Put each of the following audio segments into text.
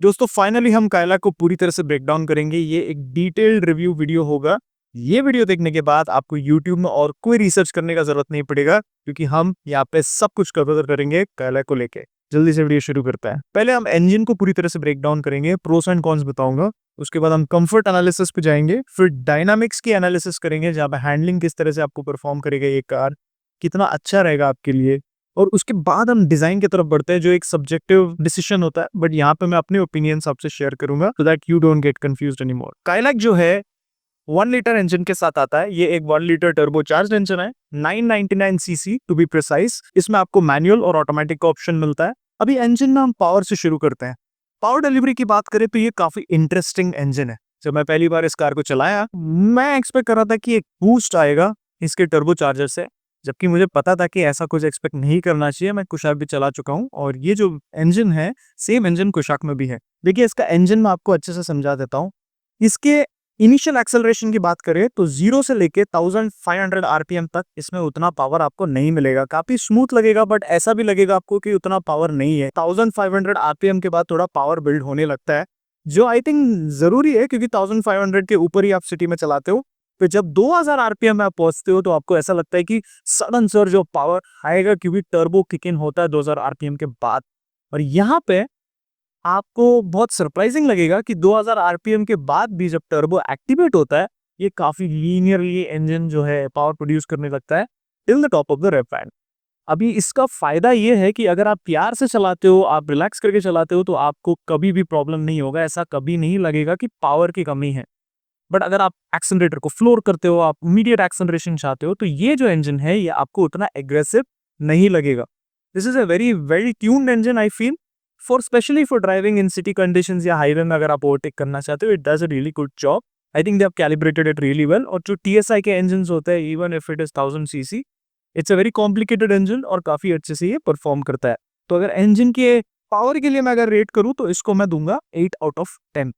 दोस्तों फाइनली हम काइलैक को पूरी तरह से ब्रेक डाउन करेंगे। ये एक डिटेल्ड रिव्यू वीडियो होगा। ये वीडियो देखने के बाद आपको YouTube में और कोई रिसर्च करने का जरूरत नहीं पड़ेगा, क्योंकि हम यहाँ पे सब कुछ कवर करेंगे काइलैक को लेके। जल्दी से वीडियो शुरू करते हैं। पहले हम इंजन को पूरी तरह से ब्रेक डाउन करेंगे, प्रोस एंड कॉन्स बताऊंगा। उसके बाद हम कंफर्ट एनालिसिस पे जाएंगे, फिर डायनामिक्स की एनालिसिस करेंगे, जहाँ पे हैंडलिंग किस तरह से आपको परफॉर्म करेगा ये कार, कितना अच्छा रहेगा आपके लिए। और उसके बाद हम डिजाइन की तरफ बढ़ते हैं, जो एक सब्जेक्टिव डिसीजन होता है, बट यहाँ पे मैं अपने ओपिनियंस आपसे शेयर करूंगा so that you don't get confused anymore. Kylaq जो है 1 लीटर इंजन के साथ आता है। ये एक 1 लीटर टर्बोचार्ज्ड इंजन है, 999 सीसी टू बी प्रिसाइज। इसमें आपको मैनुअल और ऑटोमेटिक का ऑप्शन मिलता है। अभी इंजन में हम पावर से शुरू करते हैं। पावर डिलीवरी की बात करें तो ये काफी इंटरेस्टिंग इंजन है। जब मैं पहली बार इस कार को चलाया, मैं एक्सपेक्ट कर रहा था कि एक बूस्ट आएगा इसके टर्बोचार्जर से, जबकि मुझे पता था कि ऐसा कुछ एक्सपेक्ट नहीं करना चाहिए। मैं कुशाक भी चला चुका हूँ और ये जो इंजन है सेम इंजन कुशाक में भी है। देखिए इसका इंजन मैं आपको अच्छे से समझा देता हूँ। इसके इनिशियल एक्सेलरेशन की बात करें तो 0 से लेके 1500 आरपीएम तक इसमें उतना पावर आपको नहीं मिलेगा। काफी स्मूथ लगेगा, बट ऐसा भी लगेगा आपको कि उतना पावर नहीं है। 1500 आरपीएम के बाद थोड़ा पावर बिल्ड होने लगता है, जो आई थिंक जरूरी है, क्योंकि 1500 के ऊपर ही आप सिटी में चलाते हो। फिर जब 2000 आरपीएम में आप पहुंचते हो तो आपको ऐसा लगता है कि सडन सर्ज ऑफ पावर आएगा, क्योंकि टर्बो किक इन होता है 2000 आरपीएम के बाद। और यहाँ पे आपको बहुत सरप्राइजिंग लगेगा कि 2000 आरपीएम के बाद भी जब टर्बो एक्टिवेट होता है, ये काफी लीनियरली इंजन जो है पावर प्रोड्यूस करने लगता है till the top of the rev band. अभी इसका फायदा ये है कि अगर आप प्यार से चलाते हो, आप रिलैक्स करके चलाते हो, तो आपको कभी भी प्रॉब्लम नहीं होगा। ऐसा कभी नहीं लगेगा कि पावर की कमी है। बट अगर आप एक्सेलरेटर को फ्लोर करते हो, आप इमीडिएट एक्सेलरेशन चाहते हो, तो ये जो इंजन है ये आपको उतना एग्रेसिव नहीं लगेगा। This is a very well tuned engine I feel, for specially for driving in city conditions या हाईवे में अगर आप ओवरटेक करना चाहते हो। It does a really good job. I think they have calibrated it really well. और जो TSI के इंजन होते हैं, even if it is 1000 CC, it's a very complicated engine और काफी अच्छे से ये परफॉर्म करता है। तो अगर इंजन के पावर के लिए मैं अगर रेट करूं तो इसको मैं दूंगा 8 आउट ऑफ 10।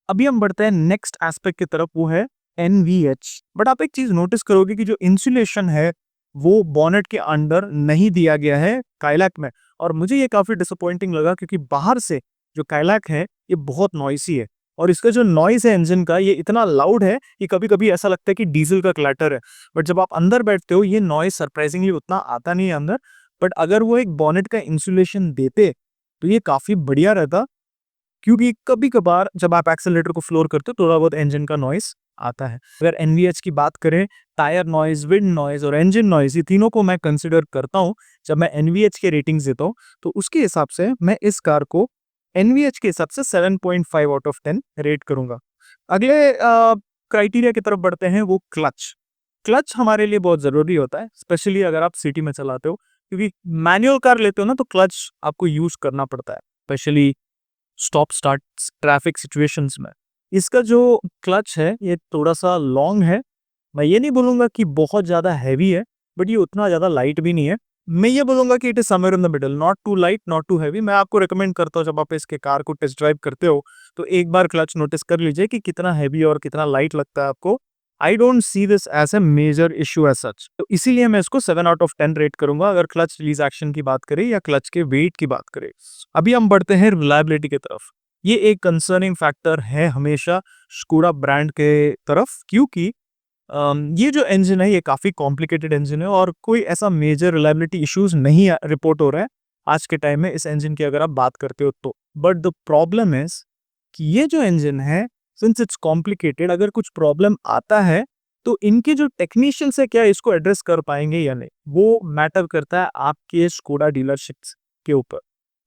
अभी हम बढ़ते हैं नेक्स्ट एस्पेक्ट की तरफ, वो है NVH। बट आप एक चीज नोटिस करोगे कि जो इंसुलेशन है वो बॉनेट के अंडर नहीं दिया गया है काइलैक में। और मुझे ये काफी डिसअपॉइंटिंग लगा, क्योंकि बाहर से जो काइलैक है ये बहुत नॉइसी है, और इसका जो नॉइस है इंजन का ये इतना लाउड है कि कभी कभी ऐसा लगता है कि डीजल का क्लैटर है। बट जब आप अंदर बैठते हो ये नॉइस सरप्राइजिंगली उतना आता नहीं है अंदर। बट अगर वो एक बॉनेट का इंसुलेशन देते तो ये काफी बढ़िया रहता, क्योंकि कभी कभार जब आप एक्सेलरेटर को फ्लोर करते हो थोड़ा बहुत इंजन का नॉइस आता है। अगर NVH की बात करें, टायर नॉइज, विंड नॉइज और इंजन नॉइज, ये तीनों को मैं कंसिडर करता हूं जब मैं NVH के रेटिंग्स देता हूं। तो उसके हिसाब से मैं इस कार को NVH के हिसाब से 7.5 आउट ऑफ 10 रेट करूंगा। अगले क्राइटेरिया की तरफ बढ़ते हैं, वो क्लच। क्लच हमारे लिए बहुत जरूरी होता है, स्पेशली अगर आप सिटी में चलाते हो, क्योंकि मैनुअल कार लेते हो ना तो क्लच आपको यूज करना पड़ता है, specially stop start traffic situations में। इसका जो क्लच है ये थोड़ा सा लॉन्ग है। मैं ये नहीं बोलूंगा कि बहुत ज्यादा हैवी है, बट ये उतना ज्यादा लाइट भी नहीं है। मैं ये बोलूंगा कि it is somewhere in the middle, not too light not too heavy. मैं आपको रिकमेंड करता हूँ जब आप इसके कार को टेस्ट ड्राइव करते हो तो एक बार क्लच नोटिस कर लीजिए कि कितना हैवी और कितना लाइट लगता है आपको। I don't see this as a major issue as such, तो इसीलिए मैं इसको 7 आउट ऑफ 10 रेट करूंगा, अगर क्लच रिलीज एक्शन की बात करें या क्लच के वेट की बात करें। अभी हम बढ़ते हैं रिलायबिलिटी की तरफ। ये एक कंसर्निंग फैक्टर है हमेशा स्कोडा ब्रांड के तरफ, क्योंकि ये जो इंजन है ये काफी कॉम्प्लिकेटेड इंजन है और कोई ऐसा मेजर रिलायबिलिटी इश्यूज नहीं रिपोर्ट हो रहा है आज के टाइम में इस इंजन की अगर आप बात करते हो तो। बट द प्रॉब्लम इज कि ये जो इंजन है, सिंस इट्स कॉम्प्लिकेटेड, अगर कुछ प्रॉब्लम आता है तो इनके जो टेक्नीशियंस है क्या इसको एड्रेस कर पाएंगे या नहीं, वो मैटर करता है आपके स्कोडा डीलरशिप के ऊपर।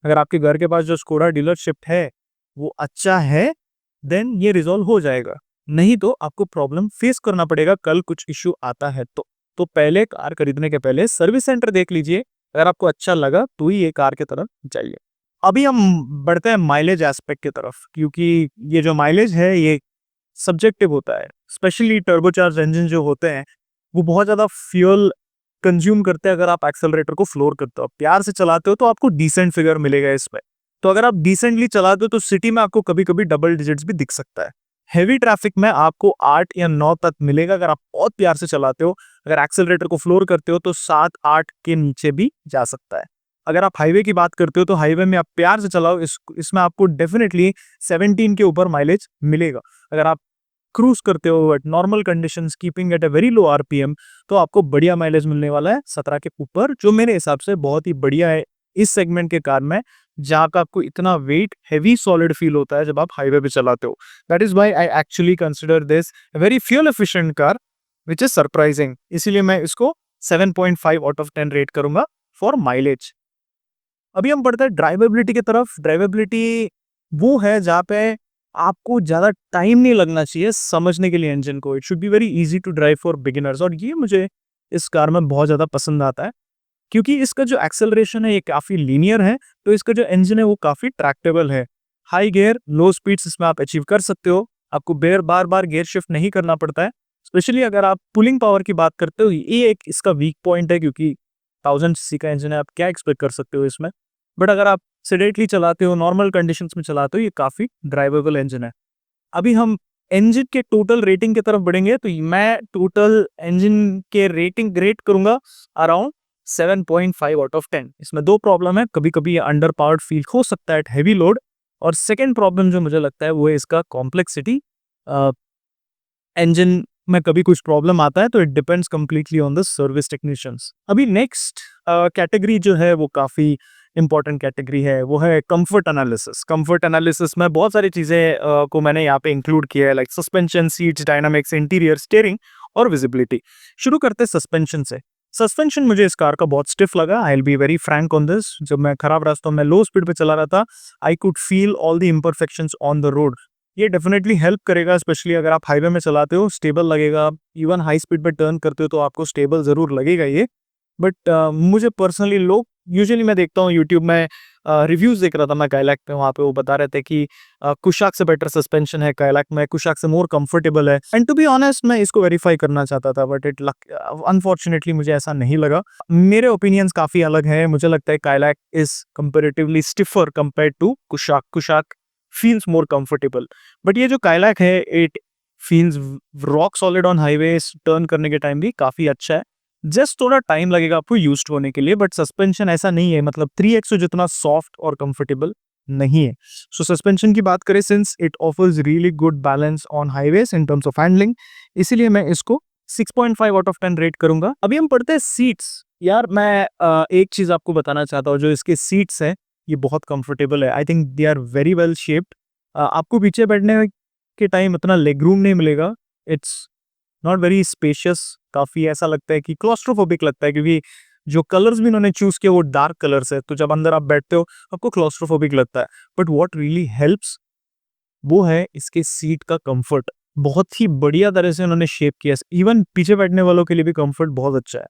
अगर आपके घर के पास जो स्कोडा डीलरशिप है वो अच्छा है, देन ये रिजॉल्व हो जाएगा। नहीं तो आपको प्रॉब्लम फेस करना पड़ेगा कल कुछ इश्यू आता है तो पहले कार खरीदने के पहले सर्विस सेंटर देख लीजिए। अगर आपको अच्छा लगा तो ही ये कार की तरफ जाइए। अभी हम बढ़ते हैं माइलेज एस्पेक्ट की तरफ, क्योंकि ये जो माइलेज है ये सब्जेक्टिव होता है। स्पेशली टर्बोचार्ज इंजन जो होते हैं वो बहुत ज्यादा फ्यूल कंज्यूम करते हैं। अगर आप एक्सेलरेटर को फ्लोर करते हो, प्यार से चलाते हो, तो आपको डिसेंट फिगर मिलेगा इसमें। तो अगर आप डिसेंटली चलाते हो तो सिटी में आपको कभी कभी डबल डिजिट्स भी दिख सकता है। हेवी ट्रैफिक में आपको 8 या 9 तक मिलेगा अगर आप बहुत प्यार से चलाते हो। अगर एक्सेलरेटर को फ्लोर करते हो तो 7-8 के नीचे भी जा सकता है। अगर आप हाईवे की बात करते हो तो हाईवे में आप प्यार से चलाओ, इसमें आपको डेफिनेटली 17 के ऊपर माइलेज मिलेगा। अगर आप क्रूज करते हो eight normal conditions keeping at a very low RPM, तो आपको बढ़िया माइलेज मिलने वाला है 17 के ऊपर, जो मेरे हिसाब से बहुत ही बढ़िया है इस सेगमेंट के कार में, जहां का आपको इतना वेट हैवी सॉलिड फील होता है जब आप हाईवे पे चलाते हो। That is why I actually consider this very fuel efficient car, which is surprising. इसीलिए मैं इसको 7.5 आउट ऑफ 10 रेट करूंगा फॉर माइलेज। अभी हम बढ़ते हैं ड्राइवेबिलिटी की तरफ। ड्राइवेबिलिटी वो है जहाँ पे आपको ज़्यादा टाइम नहीं लगना चाहिए समझने के लिए इंजन को। It should be very easy to drive for beginners, और ये मुझे इस कार में बहुत ज़्यादा पसंद आता है, क्योंकि इसका जो एक्सेलरेशन है ये काफ़ी लीनियर है, तो इसका जो इंजन है वो काफ़ी ट्रैक्टेबल है। हाई गियर, लो स्पीड्स इसमें आप अचीव कर सकते हो। आपको बार बार गियर शिफ्ट नहीं करना पड़ता है। स्पेशली अगर आप पुलिंग पावर की बात करते हो, ये एक इसका वीक पॉइंट है, क्योंकि 1000 सीसी का इंजन है, आप क्या एक्सपेक्ट कर सकते हो इसमें। बट अगर आप सेडेटली चलाते हो, नॉर्मल कंडीशंस में चलाते हो, ये काफ़ी ड्राइवेबल इंजन है। अभी हम इंजन के टोटल रेटिंग की तरफ बढ़ेंगे, तो मैं टोटल इंजन के रेटिंग रेट करूंगा अराउंड 7.5 आउट ऑफ 10। इसमें दो प्रॉब्लम है, कभी कभी ये अंडर पावर्ड फील हो सकता है एट हैवी लोड, और सेकेंड प्रॉब्लम जो मुझे लगता है वो है इसका कॉम्प्लेक्सिटी। इंजन में कभी कुछ प्रॉब्लम आता है तो it depends completely on the service technicians. अभी नेक्स्ट कैटेगरी जो है वो काफ़ी इंपॉर्टेंट कैटेगरी है, वो है कंफर्ट एनालिसिस। कंफर्ट एनालिसिस में बहुत सारी चीज़ें को मैंने यहाँ पे इंक्लूड किया है, like suspension, seats, dynamics, interior, steering और विजिबिलिटी। शुरू करते हैं सस्पेंशन से। सस्पेंशन मुझे इस कार का बहुत स्टिफ लगा। I will be very Frank on this. जब मैं खराब रास्तों में लो स्पीड पे चला रहा था, I could feel all the imperfections on the road. ये डेफिनेटली हेल्प करेगा, स्पेशली अगर आप हाईवे में चलाते हो, स्टेबल लगेगा। इवन हाई स्पीड पे टर्न करते हो तो आपको स्टेबल जरूर लगेगा ये। बट मुझे पर्सनली लोग, यूजुअली मैं देखता हूँ यूट्यूब में रिव्यूज देख रहा था मैं काइलैक पे, वहाँ पे वो बता रहे थे कि कुशाक से बेटर सस्पेंशन है काइलैक में, कुशाक से मोर कंफर्टेबल है। एंड टू बी ऑनेस्ट मैं इसको वेरीफाई करना चाहता था, बट अनफॉर्चुनेटली मुझे ऐसा नहीं लगा। मेरे ओपिनियंस काफी अलग हैं। मुझे लगता है Kylaq is comparatively stiffer compare to Kushaq. Kushaq feels more comfortable, but ये जो काइलैक है it feels rock solid on highway. Turn करने के टाइम भी काफी अच्छा है। जस्ट थोड़ा टाइम लगेगा आपको यूज्ड होने के लिए, बट सस्पेंशन ऐसा नहीं है, मतलब 3XO जितना सॉफ्ट और कंफर्टेबल नहीं है। सो सस्पेंशन की बात करें, since it offers really good balance on highways in terms of handling, इसीलिए मैं इसको 6.5 आउट ऑफ 10 रेट करूंगा। अभी हम पढ़ते हैं सीट्स। यार मैं एक चीज आपको बताना चाहता हूँ, जो इसके सीट्स है ये बहुत कंफर्टेबल है। I think they are very well shaped. आपको पीछे बैठने के टाइम इतना लेग रूम नहीं मिलेगा। It's not very spacious. काफी ऐसा लगता है कि क्लॉस्ट्रोफोबिक लगता है, क्योंकि जो कलर्स भी इन्होंने चूज किए वो डार्क कलर्स है, तो जब अंदर आप बैठते हो आपको क्लॉस्ट्रोफोबिक लगता है। बट व्हाट रियली हेल्प्स वो है इसके सीट का कंफर्ट। बहुत ही बढ़िया तरह से उन्होंने शेप किया। इवन पीछे बैठने वालों के लिए भी कंफर्ट बहुत अच्छा है।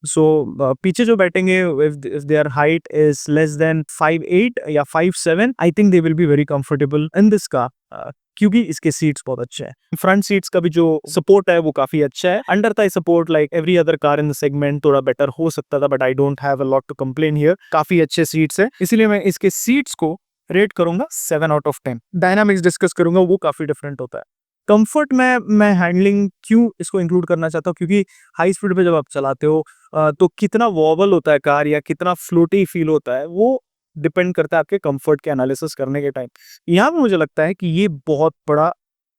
सो पीछे जो बैठेंगे, if their height is less than 5'8" या 5'7", आई think they will be very comfortable in this car, क्योंकि इसके सीट्स बहुत अच्छे हैं। फ्रंट सीट्स का भी जो सपोर्ट है वो काफी अच्छा है। Under thigh support like every other car in the segment थोड़ा बेटर हो सकता था, but I don't have a lot to complain here. काफी अच्छे सीट्स है, इसीलिए मैं इसके सीट्स को रेट करूंगा 7 आउट ऑफ 10। डायनामिक्स डिस्कस करूंगा, वो काफी डिफरेंट होता है। कंफर्ट में मैं हैंडलिंग क्यों इसको इंक्लूड करना चाहता हूँ, क्योंकि हाई स्पीड पे जब आप चलाते हो तो कितना वॉबल होता है कार या कितना फ्लोटी फील होता है, वो डिपेंड करता है आपके कंफर्ट के एनालिसिस करने के टाइम। यहाँ पे मुझे लगता है कि ये बहुत बड़ा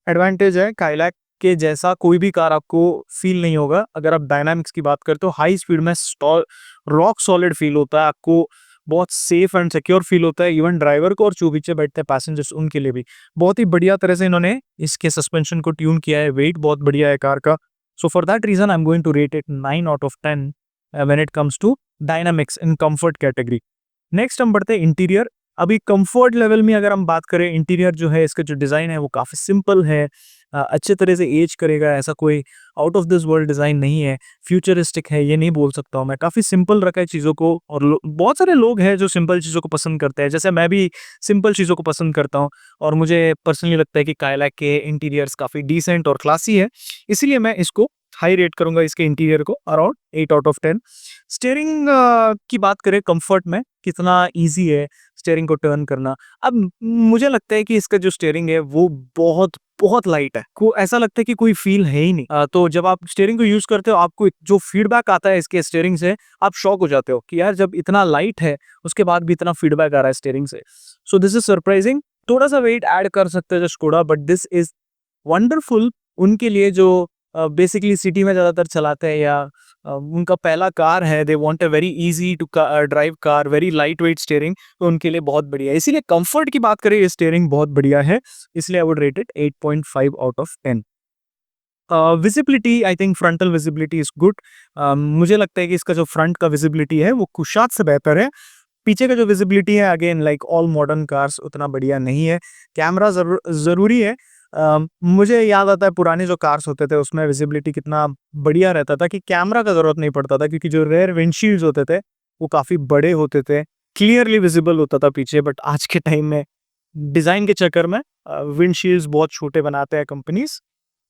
एडवांटेज है। काइलैक के जैसा कोई भी कार आपको फील नहीं होगा। अगर आप डायनामिक्स की बात करते हो, हाई स्पीड में रॉक सॉलिड फील होता है, आपको बहुत सेफ एंड सिक्योर फील होता है। इवन ड्राइवर को और जो पीछे बैठते हैं पैसेंजर्स, उनके लिए भी बहुत ही बढ़िया तरह से इन्होंने इसके सस्पेंशन को ट्यून किया है। वेट बहुत बढ़िया है कार का। So for that reason I am going to rate it 9 out of 10 when it comes to dynamics in comfort category. Next हम बढ़ते हैं इंटीरियर। अभी कंफर्ट लेवल में अगर हम बात करें, इंटीरियर जो है इसका जो डिज़ाइन है वो काफ़ी सिंपल है। अच्छे तरह से एज करेगा, ऐसा कोई out of this world design नहीं है। फ्यूचरिस्टिक है ये नहीं बोल सकता हूँ मैं। काफ़ी सिंपल रखा है चीज़ों को, और बहुत सारे लोग हैं जो सिंपल चीज़ों को पसंद करते हैं, जैसे मैं भी सिंपल चीज़ों को पसंद करता हूँ। और मुझे पर्सनली लगता है कि काइलैक के इंटीरियर्स काफ़ी डिसेंट और क्लासी है, इसीलिए मैं इसको हाई रेट करूंगा इसके इंटीरियर को अराउंड 8 आउट ऑफ 10। स्टीयरिंग की बात करें, कंफर्ट में कितना इजी है स्टीयरिंग को टर्न करना। अब मुझे लगता है कि इसका जो स्टीयरिंग है वो बहुत बहुत लाइट है, को ऐसा लगता है कि कोई फील है ही नहीं। तो जब आप स्टीयरिंग को यूज करते हो, आपको जो फीडबैक आता है इसके स्टीयरिंग से, आप शॉक हो जाते हो कि यार जब इतना लाइट है उसके बाद भी इतना फीडबैक आ रहा है स्टीयरिंग से। So this is surprising. थोड़ा सा वेट ऐड कर सकते हैं जो Skoda, but this is wonderful उनके लिए जो बेसिकली सिटी में ज़्यादातर चलाते हैं, या उनका पहला कार है, they want a very easy to drive car, very light weight steering, तो उनके लिए बहुत बढ़िया है। इसीलिए कंफर्ट की बात करें, ये स्टीयरिंग बहुत बढ़िया है, इसलिए आई would rate it 8.5 out of 10। Visibility, I think frontal visibility is good. मुझे लगता है कि इसका जो फ्रंट का विजिबिलिटी है वो कुशात से बेहतर है। पीछे का जो विजिबिलिटी है, again like all modern cars, उतना बढ़िया नहीं है। कैमरा ज़रूरी है। मुझे याद आता है पुराने जो कार्स होते थे उसमें विजिबिलिटी कितना बढ़िया रहता था कि कैमरा का ज़रूरत नहीं पड़ता था, क्योंकि जो रेयर विंडशील्ड्स होते थे वो काफ़ी बड़े होते थे, क्लियरली विजिबल होता था पीछे। बट आज के टाइम में डिज़ाइन के चक्कर में विंडशील्ड्स बहुत छोटे बनाते हैं companies.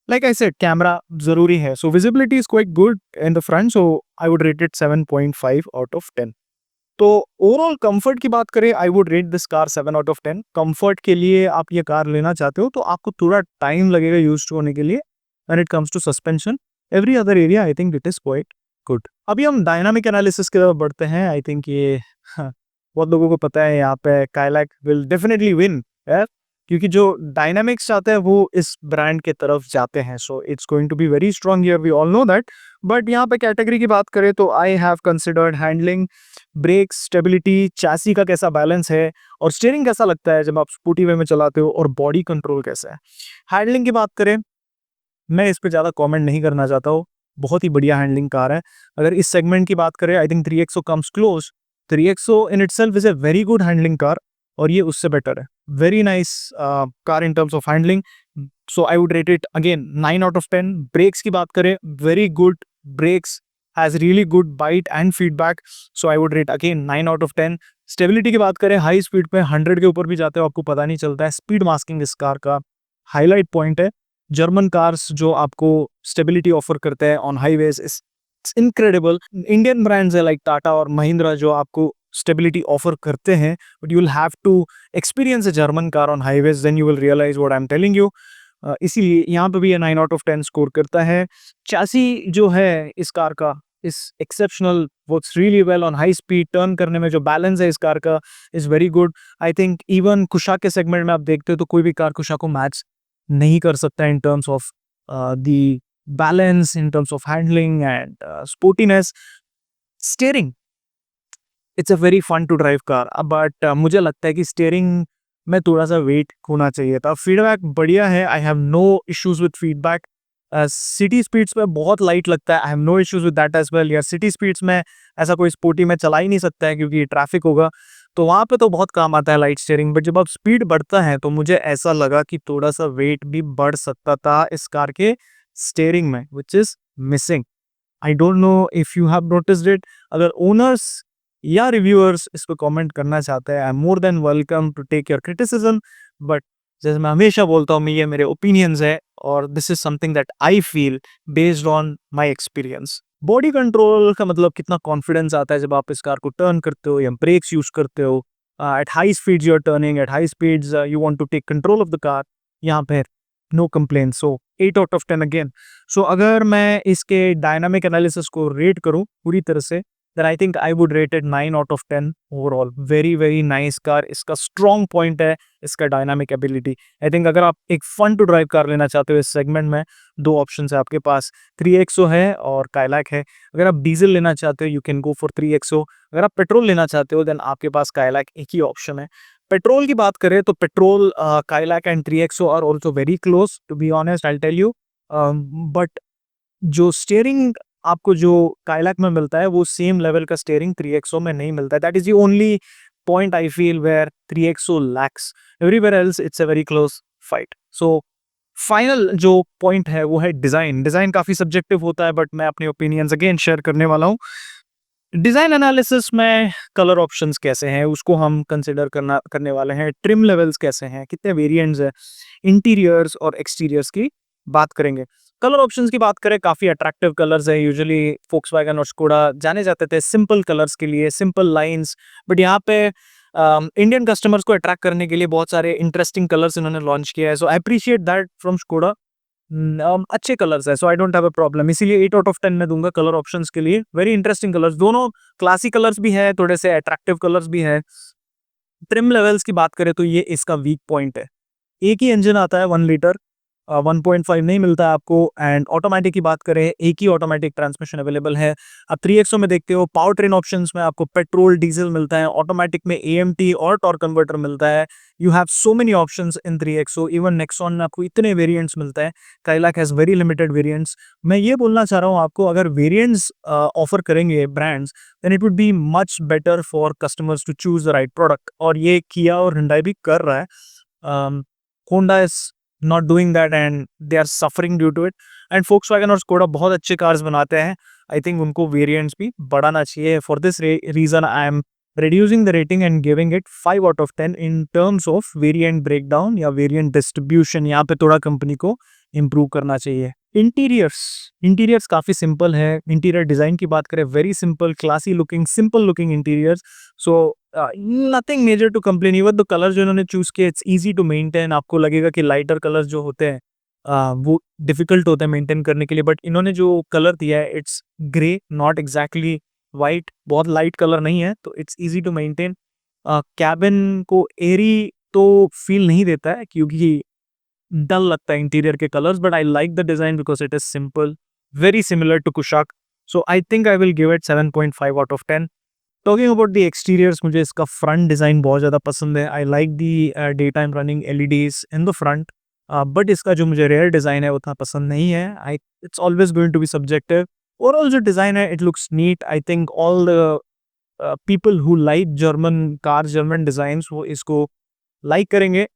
Like I said, camera ज़रूरी है। So visibility is quite good in the front, so I would rate it 7.5 out of 10। तो ओवरऑल कंफर्ट की बात करें, I would rate this car 7 out of 10। Comfort के लिए आप ये कार लेना चाहते हो तो आपको थोड़ा टाइम लगेगा यूज्ड होने के लिए। When it comes to suspension, every other area I think it is quite good. अभी हम डायनामिक एनालिसिस की तरफ बढ़ते हैं। आई थिंक ये बहुत लोगों को पता है, यहाँ पे काइलैक विल डेफिनेटली विन, क्योंकि जो डायनामिक्स चाहते हैं वो इस ब्रांड के तरफ जाते हैं। So it's going to be very strong here, we all know that. But यहाँ पे कैटेगरी की बात करें तो I have considered handling, brakes, stability, chassis का कैसा बैलेंस है, और स्टीयरिंग कैसा लगता है जब आप स्पोर्टी वे में चलाते हो, और बॉडी कंट्रोल कैसा है। हैंडलिंग की बात करें, मैं इस पे ज़्यादा कमेंट नहीं करना चाहता हूँ। बहुत ही बढ़िया हैंडलिंग कार है। अगर इस सेगमेंट की बात करें, I think 3XO comes close. 3XO in itself is a very good handling car, और ये उससे बेटर है। Very nice car in terms of handling. So I would rate it again 9 out of 10। Brakes की बात करें, very good brakes, has really good bite and feedback, so I would rate again 9 out of 10। Stability की बात करें, high speed पे 100 के ऊपर भी जाते हो आपको पता नहीं चलता है। स्पीड मास्किंग इस कार का हाईलाइट पॉइंट है। जर्मन कार्स जो आपको स्टेबिलिटी ऑफर करते हैं on highways is incredible. Indian brands है लाइक टाटा और महिंद्रा जो आपको स्टेबिलिटी ऑफर करते हैं, but you will have to experience a German car on highways, then you will realize what I am telling you. इसीलिए यहाँ पे भी ये 9 आउट ऑफ 10 स्कोर करता है। चैसी जो है इस कार का is exceptional, works really well on high speed. Turn करने में जो बैलेंस है इस कार का is very good. I think even Kushaq के सेगमेंट में आप देखते हो तो कोई भी कार कुशा को मैच नहीं कर सकता in terms of the balance, in terms of handling and sportiness. Steering, it's a very fun to drive car, but मुझे लगता है कि स्टीयरिंग में थोड़ा सा वेट होना चाहिए था। फीडबैक बढ़िया है, I have no issues with feedback. City speeds में बहुत लाइट लगता है, I have no issues with that as well. या सिटी स्पीड्स में ऐसा कोई स्पोर्टी में चला ही नहीं सकता है क्योंकि ट्रैफिक होगा, तो वहाँ पे तो बहुत काम आता है लाइट स्टीयरिंग। बट जब अब स्पीड बढ़ता है तो मुझे ऐसा लगा कि थोड़ा सा वेट भी बढ़ सकता था इस कार के स्टीयरिंग में, which is missing. I don't know if you have noticed it. अगर ओनर्स या रिव्यूअर्स इस पे कमेंट करना चाहते हैं, I am more than welcome to take your criticism. But जैसे मैं हमेशा बोलता हूँ, ये मेरे ओपिनियंस है, और this is something that I feel based on my experience. Body control का मतलब कितना कॉन्फिडेंस आता है जब आप इस कार को टर्न करते हो या ब्रेक्स यूज करते हो। At high speeds you are turning, at high speeds you want to take control of the car. यहाँ पे no complain, so 8 out of 10 again. So अगर मैं इसके डायनामिक एनालिसिस को रेट करूँ पूरी तरह से, then I think I would rate it 9 out of 10 overall. Very very nice car. इसका strong point है इसका dynamic ability. I think अगर आप एक fun to drive car लेना चाहते हो इस segment में, दो options है आपके पास, 3XO है और Kailak है। अगर आप डीजल लेना चाहते हो you can go for 3XO। अगर आप पेट्रोल लेना चाहते हो then आपके पास Kailak एक ही ऑप्शन है। पेट्रोल की बात करें तो petrol Kailak and 3XO are also very close, to be honest I'll tell you। But जो स्टीयरिंग आपको जो काइलैक में मिलता है वो सेम लेवल का स्टीयरिंग 3XO में नहीं मिलता है। That is the only point I feel where 3XO lacks. Everywhere else it's a very close fight. So final जो पॉइंट है वो है डिजाइन। डिजाइन काफी सब्जेक्टिव होता है, बट मैं अपने ओपिनियंस अगेन शेयर करने वाला हूँ। डिजाइन एनालिसिस में कलर ऑप्शंस कैसे हैं उसको हम कंसिडर करने वाले हैं। ट्रिम लेवल्स कैसे हैं, कितने वेरिएंट्स हैं, इंटीरियर्स और एक्सटीरियर्स की बात करेंगे। कलर ऑप्शंस की बात करें, काफी अट्रैक्टिव कलर्स है। यूजुअली फोक्सवैगन और स्कोडा जाने जाते थे सिंपल कलर्स के लिए, सिंपल लाइंस। बट यहाँ पे इंडियन कस्टमर्स को अट्रैक्ट करने के लिए बहुत सारे इंटरेस्टिंग कलर्स इन्होंने लॉन्च किया है, so I appreciate that from Skoda. अच्छे कलर्स है, so I don't have a problem, इसीलिए 8 आउट ऑफ 10 मैं दूंगा कलर ऑप्शंस के लिए। वेरी इंटरेस्टिंग कलर्स, दोनों क्लासी कलर्स भी है, थोड़े से अट्रैक्टिव कलर्स भी है। ट्रिम लेवल्स की बात करें तो ये इसका वीक पॉइंट है। एक ही इंजन आता है 1 लीटर, 1.5 नहीं मिलता है आपको। एंड ऑटोमेटिक की बात करें, एक ही ऑटोमेटिक ट्रांसमिशन अवेलेबल है। आप 3XO में देखते हो, पावर ट्रेन ऑप्शंस में आपको पेट्रोल डीजल मिलता है, ऑटोमेटिक में AMT और टॉर्क कन्वर्टर मिलता है। You have so many options in 3XO। Even Nexon में आपको इतने वेरिएंट्स मिलता है। Kylaq has very limited variants. मैं ये बोलना चाह रहा हूँ आपको, अगर वेरिएंट्स ऑफर करेंगे brands, then it would be much better for customers to choose the right product, और ये किया और Hyundai भी कर रहा है। Honda is not doing that and they are suffering due to it. And Volkswagen और Skoda बहुत अच्छे कार्स बनाते हैं। आई थिंक उनको वेरिएंट्स भी बढ़ाना चाहिए। For this reason I am reducing the rating and giving it 5 out of 10 in terms of variant breakdown या variant distribution। यहाँ पे थोड़ा कंपनी को improve करना चाहिए। इंटीरियर्स काफ़ी सिंपल है। इंटीरियर डिज़ाइन की बात करें, very simple, classy looking, simple looking interiors. So nothing major to complain. Even the colour जो इन्होंने चूज़ किए, इट्स ईजी टू मेंटेन। आपको लगेगा कि लाइटर कलर्स जो होते हैं वो डिफिकल्ट होते हैं मेंटेन करने के लिए, बट इन्होंने जो कलर दिया है it's grey, not exactly white, बहुत लाइट कलर नहीं है, तो it's easy to maintain. Cabin को एरी तो फील नहीं देता है क्योंकि डल लगता है इंटीरियर के colours, but I like the design because it is simple, very similar to Kushaq. So I think I will give it 7.5 out of 10। Talking about the exteriors, मुझे इसका फ्रंट डिजाइन बहुत ज़्यादा पसंद है। I like the day time running LEDs in the front, but इसका जो मुझे rare design है उतना पसंद नहीं है। I it's always going to be subjective. Overall जो डिज़ाइन है it looks neat. I think all the people who like German car, German designs, वो इसको लाइक करेंगे।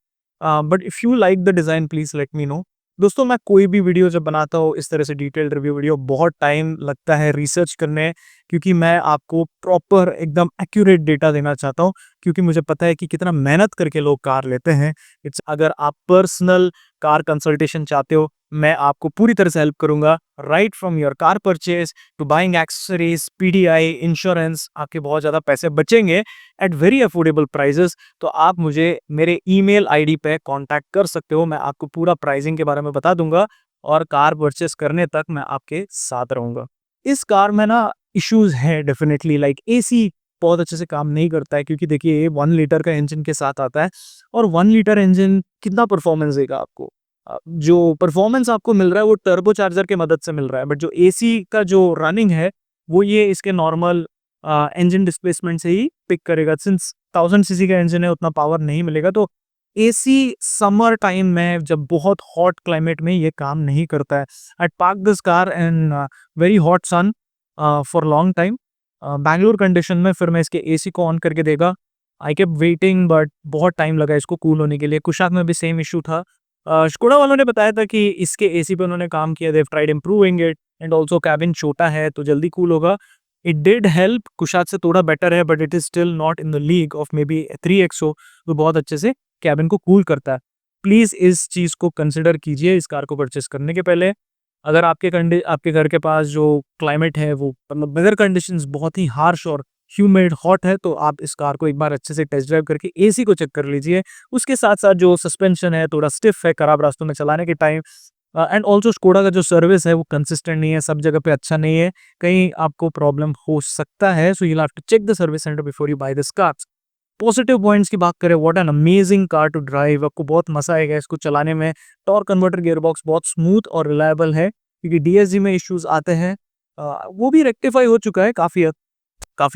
But if you like the design please let me know. दोस्तों, मैं कोई भी video जब बनाता हूँ इस तरह से डिटेल्ड रिव्यू वीडियो, बहुत टाइम लगता है रिसर्च करने, क्योंकि मैं आपको प्रॉपर एकदम एक्यूरेट डेटा देना चाहता हूँ, क्योंकि मुझे पता है कि कितना मेहनत करके लोग कार लेते हैं। इट्स अगर आप पर्सनल कार कंसल्टेशन चाहते हो, मैं आपको पूरी तरह से हेल्प करूंगा, right from your car purchase to buying accessories, PDI, insurance. आपके बहुत ज़्यादा पैसे बचेंगे एट वेरी अफोर्डेबल प्राइजेस। तो आप मुझे मेरे ईमेल ID पे कांटेक्ट कर सकते हो। मैं आपको पूरा प्राइसिंग के बारे में बता दूंगा और कार परचेस करने तक मैं आपके साथ रहूंगा। इस कार में ना इश्यूज हैं डेफिनेटली, लाइक AC बहुत अच्छे से काम नहीं करता है, क्योंकि देखिए 1 लीटर का इंजन के साथ आता है, और 1 लीटर इंजन कितना परफॉर्मेंस देगा आपको? जो परफॉर्मेंस आपको मिल रहा है वो टर्बो चार्जर के मदद से मिल रहा है, बट जो AC का जो रनिंग है वो ये इसके नॉर्मल इंजन डिस्प्लेसमेंट से ही पिक करेगा। सिंस 1000 सीसी का इंजन है, उतना पावर नहीं मिलेगा। तो AC समर टाइम में, जब बहुत हॉट क्लाइमेट में, ये काम नहीं करता है। I park this car in very hot sun for long time. Bangalore condition में फिर मैं इसके AC को ऑन करके देगा। आई केप्ट वेटिंग, बट बहुत टाइम लगा इसको कूल होने के लिए। कुशाक में भी सेम इशू था। स्कोडा वालों ने बताया था कि इसके AC पे उन्होंने काम किया, they tried improving it, and also cabin छोटा है तो जल्दी कूल होगा। इट डिड हेल्प, कुशाक से थोड़ा बेटर है, but it is still not in the league of may be 3XO, तो बहुत अच्छे से कैबिन को कूल करता है। प्लीज़ इस चीज़ को कंसिडर कीजिए इस कार को परचेस करने के पहले। अगर आपके घर के पास जो क्लाइमेट है वो, मतलब वेदर कंडीशंस बहुत ही हार्श और ह्यूमिड हॉट है, तो आप इस कार को एक बार अच्छे से टेस्ट ड्राइव करके AC को चेक कर लीजिए। उसके साथ साथ जो सस्पेंशन है थोड़ा स्टिफ है खराब रास्तों में चलाने के टाइम, एंड ऑल्सो स्कोडा का जो सर्विस है वो कंसिस्टेंट नहीं है, सब जगह पे अच्छा नहीं है, कहीं आपको प्रॉब्लम हो सकता है। So you have to check the service centre before you buy this car. Positive points की बात करें, what an amazing car to drive. आपको बहुत मजा आएगा इसको चलाने में। टॉर्क कन्वर्टर गियरबॉक्स बहुत स्मूथ और रिलायबल है, क्योंकि DSG में इश्यूज आते हैं, वो भी रेक्टिफाई हो चुका है काफ़ी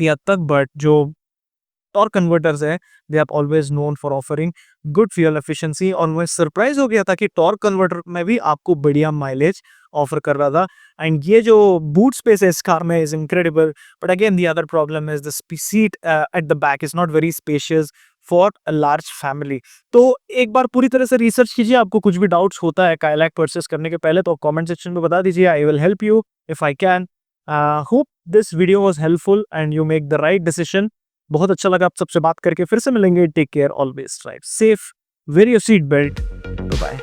हद तक। बट जो टॉर्क कन्वर्टर्स है, they are always known for offering good fuel efficiency, और मैं सरप्राइज हो गया था कि टॉर्क कन्वर्टर में भी आपको बढ़िया माइलेज ऑफर कर रहा था। एंड ये जो बूट स्पेस है इस कार में is incredible, but again the other problem is the seat at the back is not very spacious for a large family. तो एक बार पूरी तरह से रिसर्च कीजिए। आपको कुछ भी डाउट्स होता है काइलैक परचेस करने के पहले, तो कमेंट सेक्शन में बता दीजिए। I will help you if I can. Hope this video was helpful and you make the right decision. बहुत अच्छा लगा आप सबसे बात करके। फिर से मिलेंगे। Take care, always drive safe, wear your seat belt. Bye.